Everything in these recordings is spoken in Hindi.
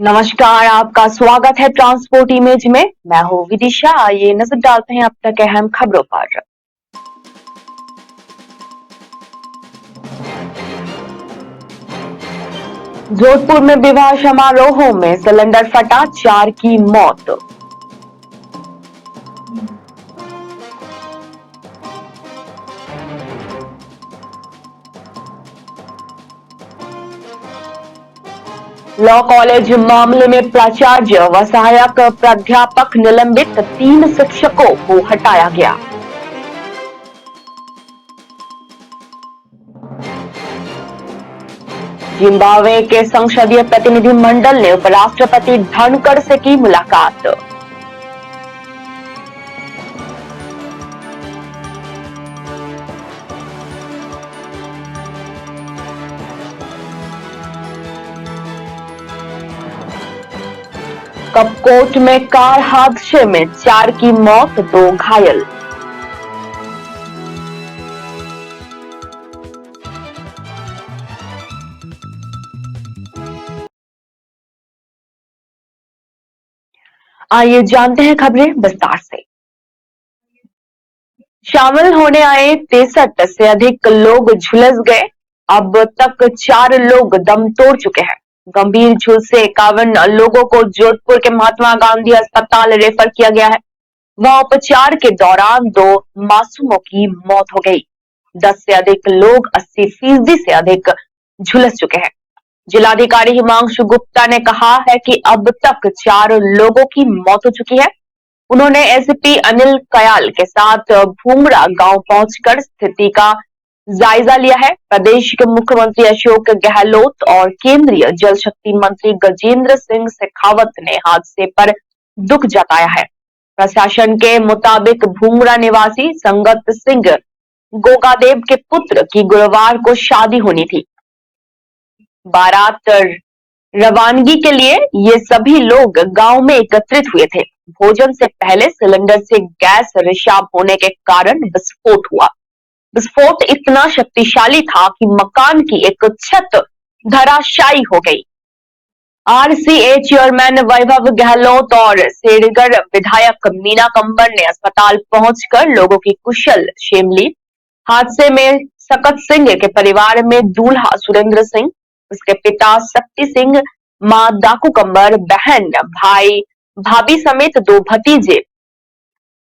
नमस्कार, आपका स्वागत है ट्रांसपोर्ट इमेज में। मैं हूँ विदिशा। आइए नजर डालते हैं अब तक अहम खबरों पर। जोधपुर में विवाह समारोहों में सिलेंडर फटा, 4 की मौत। लॉ कॉलेज मामले में प्राचार्य व सहायक प्राध्यापक निलंबित, 3 शिक्षकों को हटाया गया। जिम्बाब्वे के संसदीय प्रतिनिधिमंडल ने उपराष्ट्रपति धनखड़ से की मुलाकात। कपकोट में कार हादसे में 4 की मौत, 2 घायल। आइए जानते हैं खबरें विस्तार से। शामिल होने आए 63 से अधिक लोग झुलस गए। अब तक 4 लोग दम तोड़ चुके हैं। गंभीर झुलस से 51 लोगों को जोधपुर के महात्मा गांधी अस्पताल रेफर किया गया है। वहां उपचार के दौरान 2 मासूमों की मौत हो गई। 10 से अधिक लोग 80% से अधिक झुलस चुके हैं। जिलाधिकारी हिमांशु गुप्ता ने कहा है कि अब तक 4 लोगों की मौत हो चुकी है। उन्होंने एसपी अनिल कयाल के साथ भूमरा गांव पहुंचकर स्थिति का जायजा लिया है। प्रदेश के मुख्यमंत्री अशोक गहलोत और केंद्रीय जल शक्ति मंत्री गजेंद्र सिंह शेखावत ने हादसे पर दुख जताया है। प्रशासन के मुताबिक भूमरा निवासी संगत सिंह गोगादेव के पुत्र की गुरुवार को शादी होनी थी। बारात रवानगी के लिए ये सभी लोग गांव में एकत्रित हुए थे। भोजन से पहले सिलेंडर से गैस रिसाव होने के कारण विस्फोट हुआ। विस्फोट इतना शक्तिशाली था कि मकान की एक छत धराशायी हो गई। आरसीए चेयरमैन वैभव गहलोत और सेड़गढ़ विधायक मीना कंवर ने अस्पताल पहुंचकर लोगों की कुशल क्षेम ली। हादसे में सकत सिंह के परिवार में दूल्हा सुरेंद्र सिंह, उसके पिता शक्ति सिंह, मां दाकू कंवर, बहन, भाई, भाभी समेत 2 भतीजे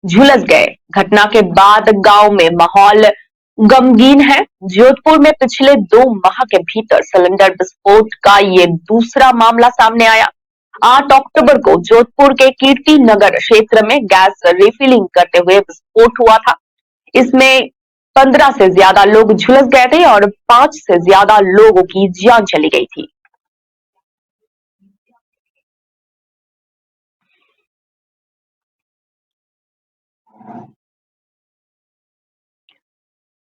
झुलस गए। घटना के बाद गांव में माहौल गमगीन है। जोधपुर में पिछले 2 माह के भीतर सिलेंडर विस्फोट का ये दूसरा मामला सामने आया। 8 अक्टूबर को जोधपुर के कीर्ति नगर क्षेत्र में गैस रिफिलिंग करते हुए विस्फोट हुआ था। इसमें 15 से ज्यादा लोग झुलस गए थे और 5 से ज्यादा लोगों की जान चली गई थी।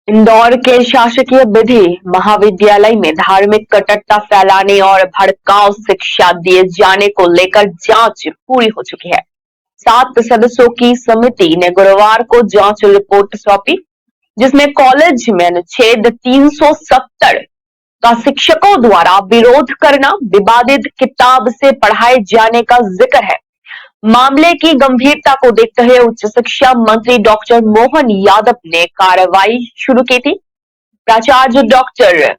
इंदौर के शासकीय विधि महाविद्यालय में धार्मिक कट्टरता फैलाने और भड़काऊ शिक्षा दिए जाने को लेकर जांच पूरी हो चुकी है। 7 सदस्यों की समिति ने गुरुवार को जांच रिपोर्ट सौंपी, जिसमें कॉलेज में अनुच्छेद 370 का शिक्षकों द्वारा विरोध करना, विवादित किताब से पढ़ाए जाने का जिक्र है। मामले की गंभीरता को देखते हुए उच्च शिक्षा मंत्री डॉक्टर मोहन यादव ने कार्रवाई शुरू की थी। प्राचार्य डॉक्टर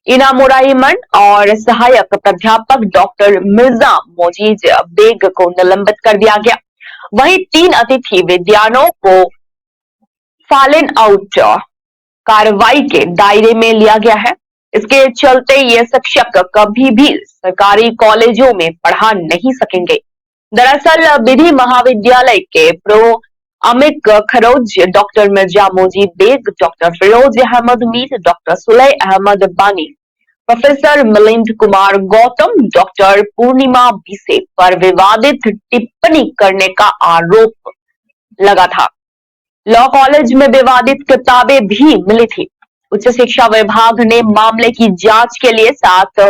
इनामुराइमन और सहायक प्राध्यापक डॉक्टर मिर्जा मोजीज बेग को निलंबित कर दिया गया। वहीं 3 अतिथि विद्वानों को फॉलन आउट कार्रवाई के दायरे में लिया गया है। इसके चलते ये शिक्षक कभी भी सरकारी कॉलेजों में पढ़ा नहीं सकेंगे। दरअसल विधि महाविद्यालय के prof Amik Kharoj, doctor Mirza Mojib Beg, doctor Firoz Ahmad Mir, doctor Sulah Ahmad Bani, professor Milind Kumar Gautam, doctor Purnima Bise पर विवादित टिप्पणी करने का आरोप लगा था। लॉ कॉलेज में विवादित किताबें भी मिली थी। उच्च शिक्षा विभाग ने मामले की जांच के लिए 7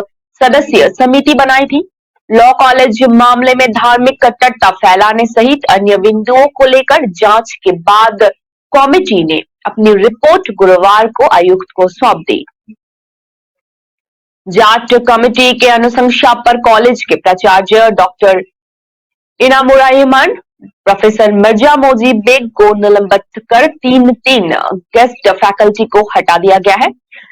सदस्यीय समिति बनाई थी। लॉ कॉलेज मामले में धार्मिक कट्टरता फैलाने सहित अन्य बिंदुओं को लेकर जांच के बाद कमेटी ने अपनी रिपोर्ट गुरुवार को आयुक्त को सौंप दी। जांच कमेटी के अनुशंसा पर कॉलेज के प्राचार्य डॉक्टर इनामुर रहमान, प्रोफेसर मिर्जा मोजी बेग को निलंबित कर तीन गेस्ट फैकल्टी को हटा दिया गया है।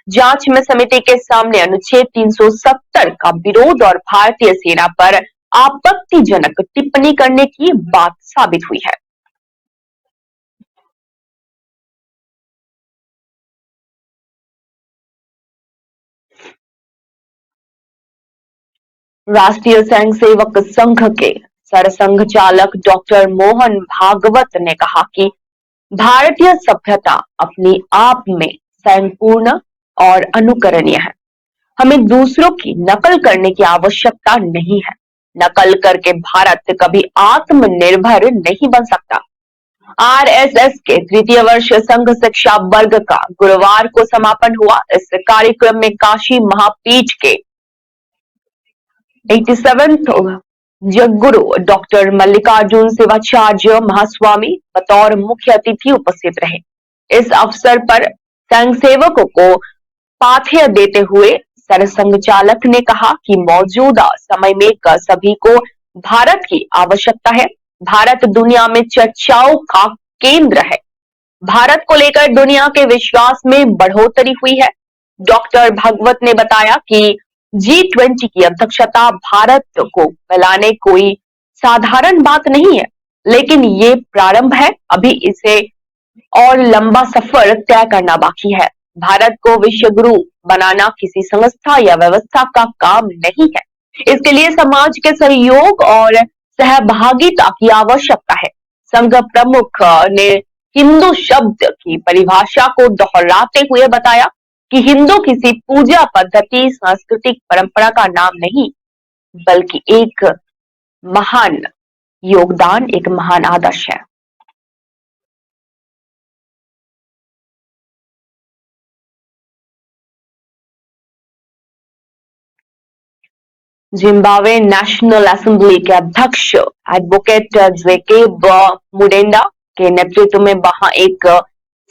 जांच में समिति के सामने अनुच्छेद 370 का विरोध और भारतीय सेना पर आपत्तिजनक टिप्पणी करने की बात साबित हुई है। राष्ट्रीय स्वयंसेवक संघ के सरसंघ चालक डॉक्टर मोहन भागवत ने कहा कि भारतीय सभ्यता अपनी आप में स्वयंपूर्ण और अनुकरणीय है। हमें दूसरों की नकल करने की आवश्यकता नहीं है। नकल करके भारत कभी आत्मनिर्भर नहीं बन सकता। आरएसएस के तृतीय वर्ष संघ शिक्षा वर्ग का गुरुवार को समापन हुआ। इस कार्यक्रम में काशी महापीठ के 87th जगगुरु डॉक्टर मल्लिकार्जुन शिवाचार्य महास्वामी बतौर मुख्य अतिथि उपस्थित रहे। इस अवसर पर स्वयंसेवकों को पाथेय देते हुए सरसंघ चालक ने कहा कि मौजूदा समय में सभी को भारत की आवश्यकता है। भारत दुनिया में चर्चाओं का केंद्र है। भारत को लेकर दुनिया के विश्वास में बढ़ोतरी हुई है। डॉक्टर भागवत ने बताया कि G20 की अध्यक्षता भारत को मिलाने कोई साधारण बात नहीं है, लेकिन ये प्रारंभ है। अभी इसे और लंबा सफर तय करना बाकी है। भारत को विश्व गुरु बनाना किसी संस्था या व्यवस्था का काम नहीं है। इसके लिए समाज के सहयोग और सहभागिता की आवश्यकता है। संघ प्रमुख ने हिंदू शब्द की परिभाषा को दोहराते हुए बताया कि हिंदू किसी पूजा पद्धति, सांस्कृतिक परंपरा का नाम नहीं, बल्कि एक महान योगदान, एक महान आदर्श है। जिम्बाब्वे नेशनल असेंबली के अध्यक्ष एडवोकेट जेकेब मुडेंडा के नेतृत्व में वहां एक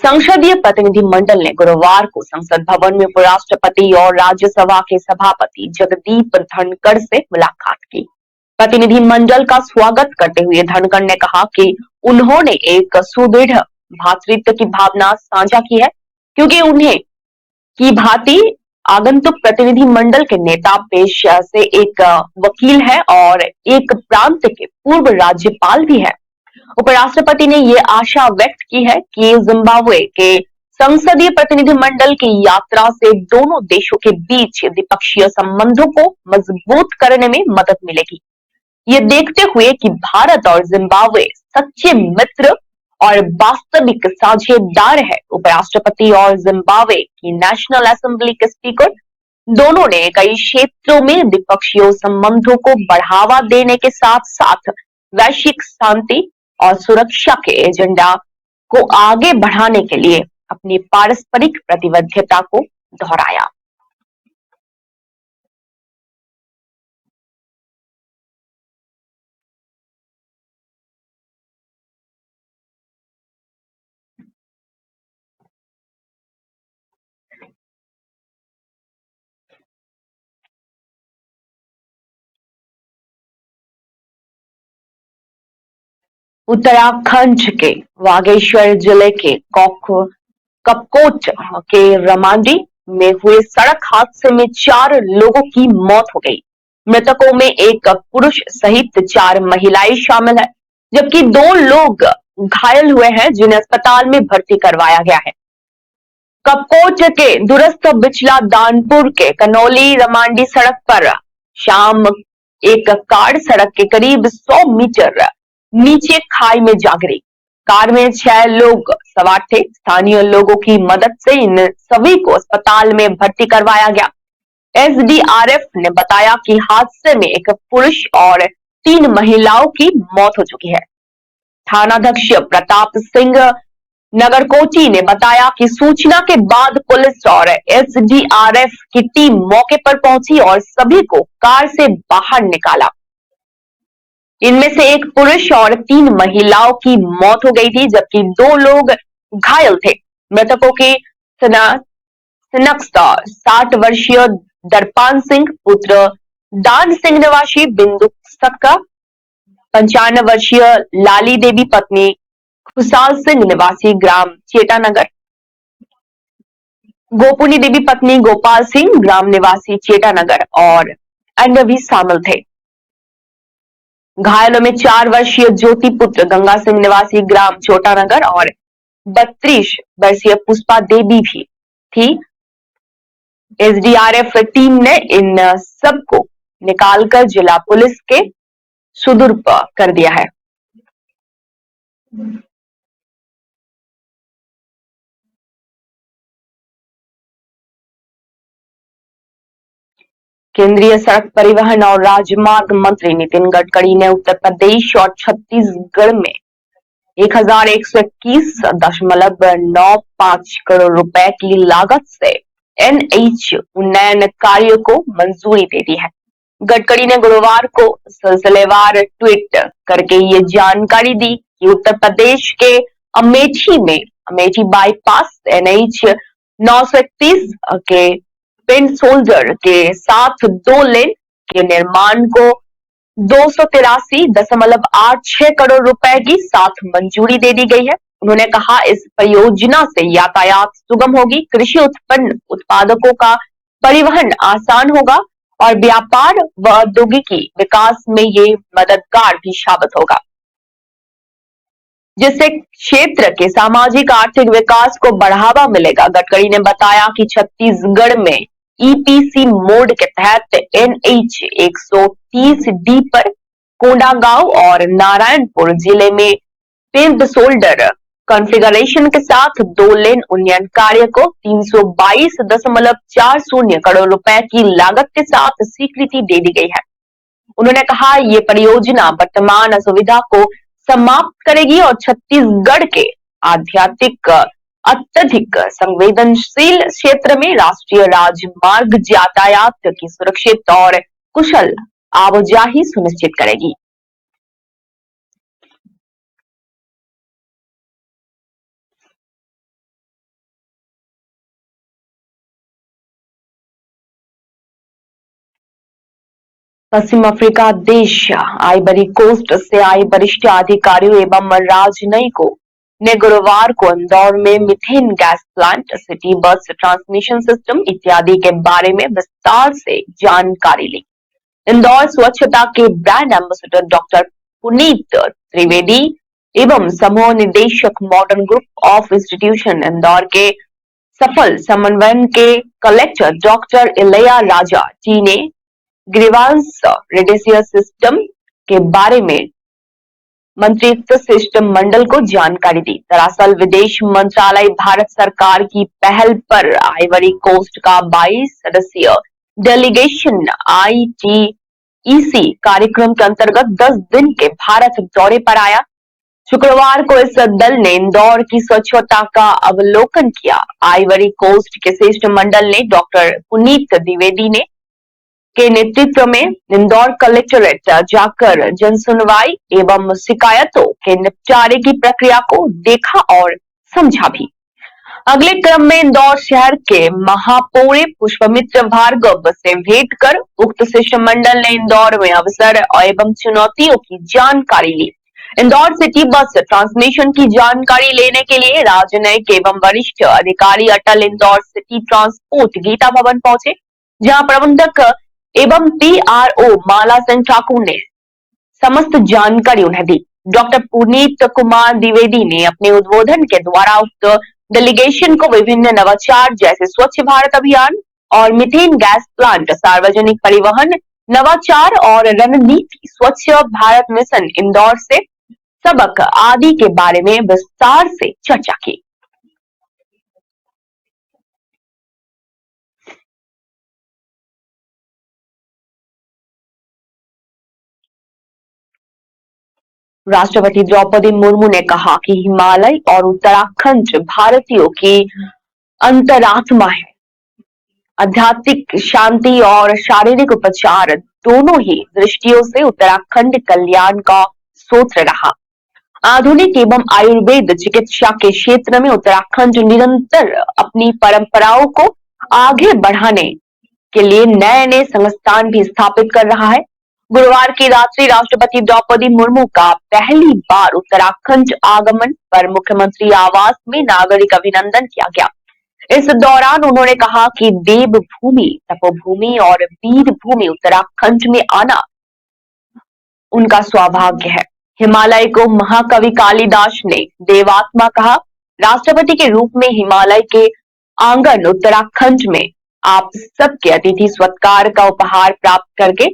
संसदीय प्रतिनिधि मंडल ने गुरुवार को संसद भवन में उपराष्ट्रपति और राज्यसभा के सभापति जगदीप धनखड़ से मुलाकात की। प्रतिनिधि मंडल का स्वागत करते हुए धनखड़ ने कहा कि उन्होंने एक सुदृढ़ भातृत्व की भावना साझा की है, क्योंकि उन्हें की भांति आगंतुक प्रतिनिधि मंडल के नेता पेशे से एक वकील है और एक प्रांत के पूर्व राज्यपाल भी है। उपराष्ट्रपति ने ये आशा व्यक्त की है कि जिम्बाब्वे के संसदीय प्रतिनिधि मंडल की यात्रा से दोनों देशों के बीच द्विपक्षीय संबंधों को मजबूत करने में मदद मिलेगी। ये देखते हुए कि भारत और जिम्बाब्वे सच्चे मित्र और वास्तविक साझेदार है, उपराष्ट्रपति और जिम्बाब्वे की नेशनल असेंबली के स्पीकर दोनों ने कई क्षेत्रों में द्विपक्षीय संबंधों को बढ़ावा देने के साथ साथ वैश्विक शांति और सुरक्षा के एजेंडा को आगे बढ़ाने के लिए अपनी पारस्परिक प्रतिबद्धता को दोहराया। उत्तराखंड के बागेश्वर जिले के कपकोट के रमांडी में हुए सड़क हादसे में 4 लोगों की मौत हो गई। मृतकों में एक पुरुष सहित 4 महिलाएं शामिल है, जबकि 2 लोग घायल हुए हैं, जिन्हें अस्पताल में भर्ती करवाया गया है। कपकोट के दूरस्थ बिचला दानपुर के कनौली रमांडी सड़क पर शाम एक कार सड़क के करीब 100 मीटर नीचे खाई में जा गिरी। कार में 6 लोग सवार थे। स्थानीय लोगों की मदद से इन सभी को अस्पताल में भर्ती करवाया गया। एसडीआरएफ ने बताया कि हादसे में एक पुरुष और 3 महिलाओं की मौत हो चुकी है। थानाध्यक्ष प्रताप सिंह नगरकोटी ने बताया कि सूचना के बाद पुलिस और एसडीआरएफ की टीम मौके पर पहुंची और सभी को कार से बाहर निकाला। इनमें से एक पुरुष और 3 महिलाओं की मौत हो गई थी, जबकि 2 लोग घायल थे। मृतकों की शिनाख्त 60 वर्षीय दरपान सिंह पुत्र दान सिंह निवासी बिंदु सक्का, 95 वर्षीय लाली देवी पत्नी खुशाल सिंह निवासी ग्राम चेटानगर, गोपुनी देवी पत्नी गोपाल सिंह ग्राम निवासी चेटानगर और अन्य भी शामिल थे। घायलों में 4 वर्षीय ज्योति पुत्र गंगा सिंह निवासी ग्राम छोटानगर और 32 वर्षीय पुष्पा देवी भी थी। एसडीआरएफ टीम ने इन सबको निकालकर जिला पुलिस के सुपुर्द कर दिया है। केंद्रीय सड़क परिवहन और राजमार्ग मंत्री नितिन गडकरी ने उत्तर प्रदेश और छत्तीसगढ़ में 1121.95 करोड़ रुपए की लागत से एनएच उन्नयन कार्य को मंजूरी दे दी है। गडकरी ने गुरुवार को सिलसिलेवार ट्वीट करके ये जानकारी दी कि उत्तर प्रदेश के अमेठी बाईपास एनएच 931 के पिंड सोल्जर के साथ 2 लेन के निर्माण को 283.86 करोड़ रुपए की साथ मंजूरी दे दी गई है। उन्होंने कहा इस परियोजना से यातायात सुगम होगी, कृषि उत्पन्न उत्पादकों का परिवहन आसान होगा और व्यापार व औद्योगिकी विकास में ये मददगार भी साबित होगा, जिससे क्षेत्र के सामाजिक आर्थिक विकास को बढ़ावा मिलेगा। गडकरी ने बताया कि छत्तीसगढ़ में ईपीसी मोड के तहत एनएच 130D पर कोंडागांव और नारायणपुर जिले में पिंड सोल्डर कॉन्फ़िगरेशन के साथ 2 लेन उन्नयन कार्य को 322.40 करोड़ रुपए की लागत के साथ स्वीकृति दे दी गई है। उन्होंने कहा ये परियोजना वर्तमान असुविधा को समाप्त करेगी और छत्तीसगढ़ के आध्यात्मिक अत्यधिक संवेदनशील क्षेत्र में राष्ट्रीय राजमार्ग यातायात की सुरक्षित और कुशल आवाजाही सुनिश्चित करेगी। पश्चिम अफ्रीका देश आइवरी कोस्ट से आए वरिष्ठ अधिकारियों एवं राजनयिकों ने गुरुवार को इंदौर में methane gas plant, city bus transmission system इत्यादि के बारे में विस्तार से जानकारी ली। इंदौर स्वच्छता के brand ambassador doctor Puneet Trivedi एवं समूह निदेशक modern group of institution Indore के सफल समन्वयन के कलेक्टर डॉक्टर इलैया राजा जी ने ग्रीवांस रेडिसियर सिस्टम के बारे में मंत्रित्व सिस्टम मंडल को जानकारी दी। दरअसल विदेश मंत्रालय भारत सरकार की पहल पर आइवरी कोस्ट का 22 सदस्यीय डेलीगेशन आईटीईसी कार्यक्रम के अंतर्गत 10 दिन के भारत दौरे पर आया। शुक्रवार को इस दल ने इंदौर की स्वच्छता का अवलोकन किया। आइवरी कोस्ट के शिष्टमंडल ने डॉक्टर पुनीत द्विवेदी ने के नेतृत्व में इंदौर कलेक्टरेट जाकर जनसुनवाई एवं शिकायतों के निपटारे की प्रक्रिया को देखा और समझा भी। अगले क्रम में इंदौर शहर के महापौर पुष्पमित्र भार्गव से भेंट कर उक्त शिष्टमंडल ने इंदौर में अवसर एवं चुनौतियों की जानकारी ली। इंदौर सिटी बस ट्रांसमिशन की जानकारी लेने के लिए राजनयिक एवं वरिष्ठ अधिकारी अटल इंदौर सिटी ट्रांसपोर्ट गीता भवन पहुंचे, जहां प्रबंधक एवं पीआरओ माला सिंह ठाकुर ने समस्त जानकारी उन्हें दी। डॉक्टर पुनीत कुमार द्विवेदी ने अपने उद्बोधन के द्वारा उक्त डेलीगेशन को विभिन्न नवाचार जैसे स्वच्छ भारत अभियान और मीथेन गैस प्लांट, सार्वजनिक परिवहन नवाचार और रणनीति, स्वच्छ भारत मिशन इंदौर से सबक आदि के बारे में विस्तार से चर्चा की। राष्ट्रपति द्रौपदी मुर्मू ने कहा कि हिमालय और उत्तराखंड भारतीयों की अंतरात्मा है। आध्यात्मिक शांति और शारीरिक उपचार दोनों ही दृष्टियों से उत्तराखंड कल्याण का सूत्र रहा। आधुनिक एवं आयुर्वेद चिकित्सा के क्षेत्र में उत्तराखंड निरंतर अपनी परंपराओं को आगे बढ़ाने के लिए नए नए संस्थान भी स्थापित कर रहा है। गुरुवार की रात्रि राष्ट्रपति द्रौपदी मुर्मू का पहली बार उत्तराखंड आगमन पर मुख्यमंत्री आवास में नागरिक अभिनंदन किया गया। इस दौरान उन्होंने कहा कि देवभूमि, तपोभूमि और वीर भूमि उत्तराखंड में आना उनका सौभाग्य है। हिमालय को महाकवि कालिदास ने देवात्मा कहा। राष्ट्रपति के रूप में हिमालय के आंगन उत्तराखंड में आप सबके अतिथि सत्कार का उपहार प्राप्त करके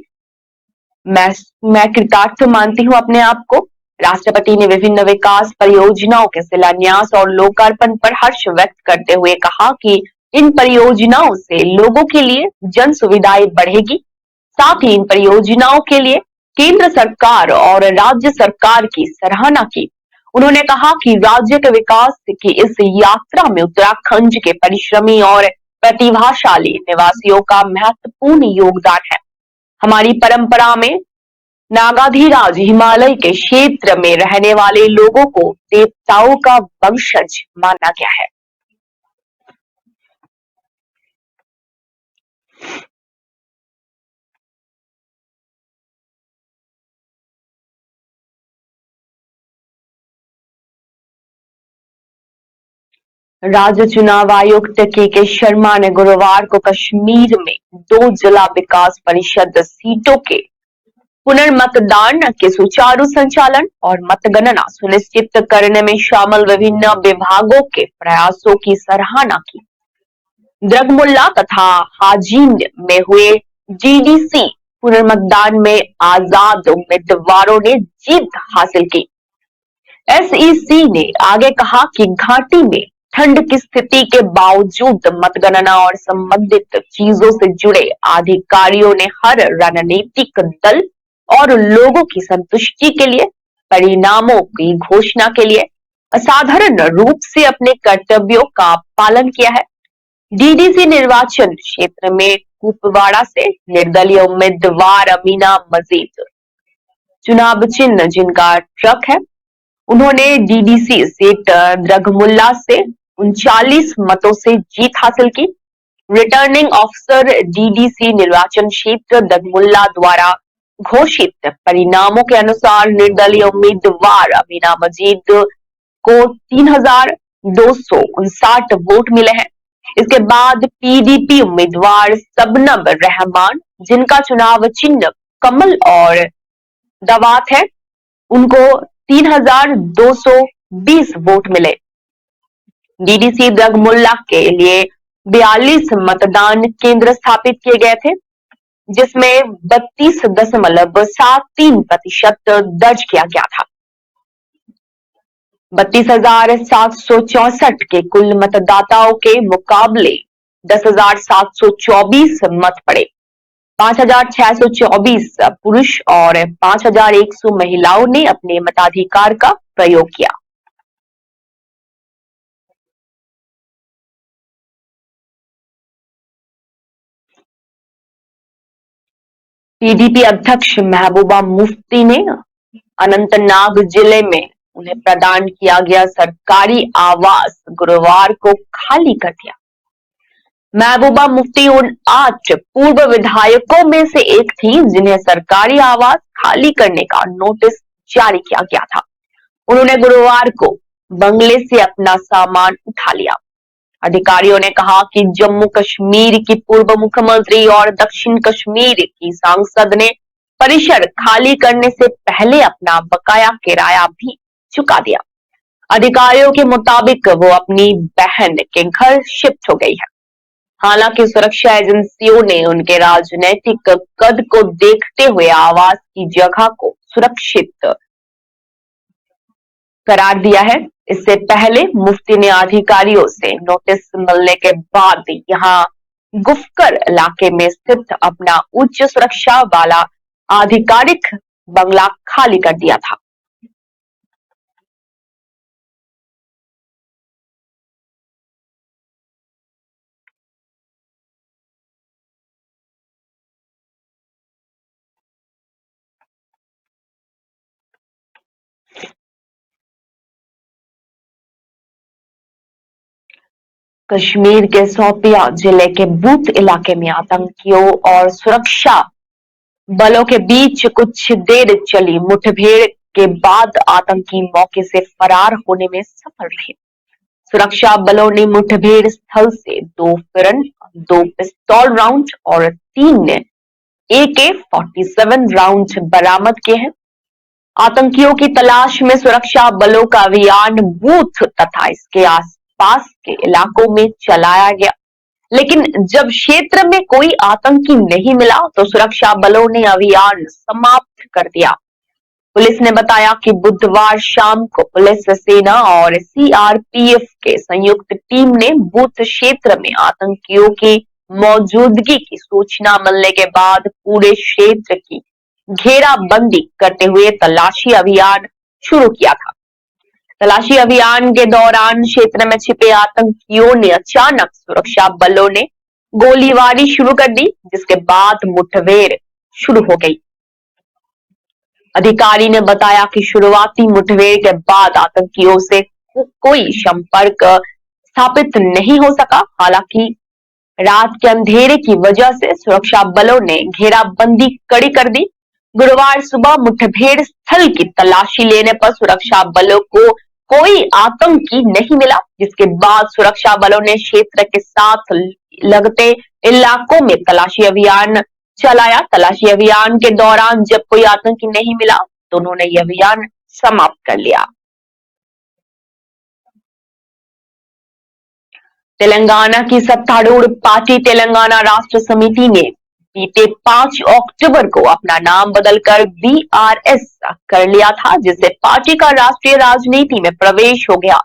मैं मैं कृतार्थ मानती हूँ अपने आप को। राष्ट्रपति ने विभिन्न विकास परियोजनाओं के शिलान्यास और लोकार्पण पर हर्ष व्यक्त करते हुए कहा कि इन परियोजनाओं से लोगों के लिए जन सुविधाएं बढ़ेगी। साथ ही इन परियोजनाओं के लिए केंद्र सरकार और राज्य सरकार की सराहना की। उन्होंने कहा कि राज्य के विकास की इस यात्रा में उत्तराखंड के परिश्रमी और प्रतिभाशाली निवासियों का महत्वपूर्ण योगदान है। हमारी परंपरा में नागाधिराज हिमालय के क्षेत्र में रहने वाले लोगों को देवताओं का वंशज माना गया है। राज्य चुनाव आयुक्त के शर्मा ने गुरुवार को कश्मीर में 2 जिला विकास परिषद सीटों के पुनर्मतदान के सुचारू संचालन और मतगणना सुनिश्चित करने में शामिल विभिन्न विभागों के प्रयासों की सराहना की। द्रगमुल्ला तथा हाजिन में हुए डीडीसी पुनर्मतदान में आजाद उम्मीदवारों ने जीत हासिल की। एसईसी ने आगे कहा कि घाटी में ठंड की स्थिति के बावजूद मतगणना और संबंधित चीजों से जुड़े अधिकारियों ने हर रणनीतिक दल और लोगों की संतुष्टि के लिए परिणामों की घोषणा के लिए असाधारण रूप से अपने कर्तव्यों का पालन किया है। डीडीसी निर्वाचन क्षेत्र में कुपवाड़ा से निर्दलीय उम्मीदवार अमीना मजीद चुनाव चिन्ह जिनका ट्रक है, उन्होंने डीडीसी सीट द्रगमुल्ला से 39 मतों से जीत हासिल की। रिटर्निंग ऑफिसर डीडीसी निर्वाचन क्षेत्र द्रगमुल्ला द्वारा घोषित परिणामों के अनुसार निर्दलीय उम्मीदवार अमीना मजीद को 3,259 वोट मिले हैं। इसके बाद पीडीपी उम्मीदवार सबनम रहमान जिनका चुनाव चिन्ह कमल और दवात है, उनको 3,220 वोट मिले। डीडीसी द्रगमुल्ला के लिए 42 मतदान केंद्र स्थापित किए गए थे, जिसमें 32.73% दर्ज किया गया था। 32,764 के कुल मतदाताओं के मुकाबले 10,724 मत पड़े। 5,624 पुरुष और 5,100 महिलाओं ने अपने मताधिकार का प्रयोग किया। पीडीपी अध्यक्ष महबूबा मुफ्ती ने अनंतनाग जिले में उन्हें प्रदान किया गया सरकारी आवास गुरुवार को खाली कर दिया। महबूबा मुफ्ती उन 8 पूर्व विधायकों में से एक थी जिन्हें सरकारी आवास खाली करने का नोटिस जारी किया गया था। उन्होंने गुरुवार को बंगले से अपना सामान उठा लिया। अधिकारियों ने कहा कि जम्मू कश्मीर की पूर्व मुख्यमंत्री और दक्षिण कश्मीर की सांसद ने परिसर खाली करने से पहले अपना बकाया किराया भी चुका दिया। अधिकारियों के मुताबिक वो अपनी बहन के घर शिफ्ट हो गई है। हालांकि सुरक्षा एजेंसियों ने उनके राजनीतिक कद को देखते हुए आवास की जगह को सुरक्षित करार दिया है। इससे पहले मुफ्ती ने अधिकारियों से नोटिस मिलने के बाद यहां गुफकर इलाके में स्थित अपना उच्च सुरक्षा वाला आधिकारिक बंगला खाली कर दिया था। कश्मीर के शोपियां जिले के बूथ इलाके में आतंकियों और सुरक्षा बलों के बीच कुछ देर चली मुठभेड़ के बाद आतंकी मौके से फरार होने में सफल रहे। सुरक्षा बलों ने मुठभेड़ स्थल से 2 दो पिस्तौल राउंड और 3 AK-47 राउंड बरामद किए हैं। आतंकियों की तलाश में सुरक्षा बलों का अभियान बूथ तथा इसके आसपास के इलाकों में चलाया गया, लेकिन जब क्षेत्र में कोई आतंकी नहीं मिला तो सुरक्षा बलों ने अभियान समाप्त कर दिया। पुलिस ने बताया कि बुधवार शाम को पुलिस सेना और CRPF के संयुक्त टीम ने बूथ क्षेत्र में आतंकियों की मौजूदगी की सूचना मिलने के बाद पूरे क्षेत्र की घेराबंदी करते हुए तलाशी अभियान शुरू किया था। तलाशी अभियान के दौरान क्षेत्र में छिपे आतंकियों ने अचानक सुरक्षा बलों ने गोलीबारी शुरू कर दी, जिसके बाद मुठभेड़ शुरू हो गई। अधिकारी ने बताया कि शुरुआती मुठभेड़ के बाद आतंकियों से कोई संपर्क स्थापित नहीं हो सका। हालांकि रात के अंधेरे की वजह से सुरक्षा बलों ने घेराबंदी कड़ी कर दी। गुरुवार सुबह मुठभेड़ स्थल की तलाशी लेने पर सुरक्षा बलों को कोई आतंकी नहीं मिला, जिसके बाद सुरक्षा बलों ने क्षेत्र के साथ लगते इलाकों में तलाशी अभियान चलाया। तलाशी अभियान के दौरान जब कोई आतंकी नहीं मिला तो उन्होंने यह अभियान समाप्त कर लिया। तेलंगाना की सत्तारूढ़ पार्टी तेलंगाना राष्ट्र समिति ने बीते 5 अक्टूबर को अपना नाम बदलकर BRS कर लिया था, जिससे पार्टी का राष्ट्रीय राजनीति में प्रवेश हो गया।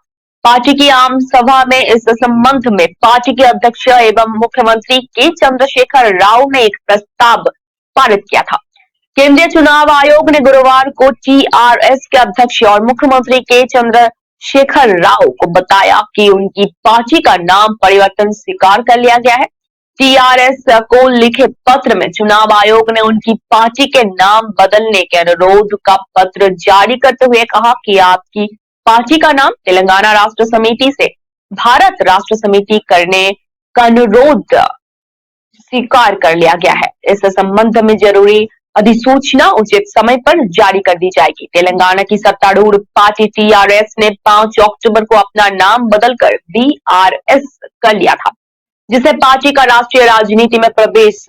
पार्टी की आम सभा में इस संबंध में पार्टी के अध्यक्ष एवं मुख्यमंत्री के चंद्रशेखर राव ने एक प्रस्ताव पारित किया था। केंद्रीय चुनाव आयोग ने गुरुवार को TRS के अध्यक्ष और मुख्यमंत्री के चंद्रशेखर राव को बताया कि उनकी पार्टी का नाम परिवर्तन स्वीकार कर लिया गया है। TRS को लिखे पत्र में चुनाव आयोग ने उनकी पार्टी के नाम बदलने के अनुरोध का पत्र जारी करते हुए कहा कि आपकी पार्टी का नाम तेलंगाना राष्ट्र समिति से भारत राष्ट्र समिति करने का अनुरोध स्वीकार कर लिया गया है। इस संबंध में जरूरी अधिसूचना उचित समय पर जारी कर दी जाएगी। तेलंगाना की सत्तारूढ़ पार्टी TRS ने 5 अक्टूबर को अपना नाम बदलकर BRS कर लिया था, जिससे पार्टी का राष्ट्रीय राजनीति में प्रवेश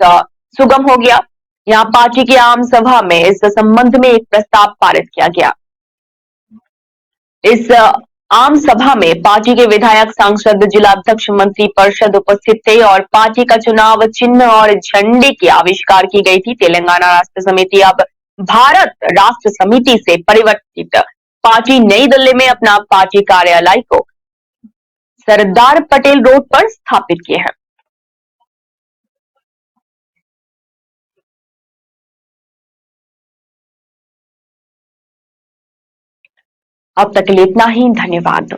सुगम हो गया। यहाँ पार्टी की आम सभा में इस संबंध में एक प्रस्ताव पारित किया गया। इस आम सभा में पार्टी के विधायक, सांसद, जिला अध्यक्ष, मंत्री परिषद उपस्थित थे और पार्टी का चुनाव चिन्ह और झंडे की आविष्कार की गई थी। तेलंगाना राष्ट्र समिति अब भारत राष्ट्र समिति से परिवर्तित पार्टी नई दिल्ली में अपना पार्टी कार्यालय को सरदार पटेल रोड पर स्थापित किए हैं। अब तक के लिए इतना ही। धन्यवाद।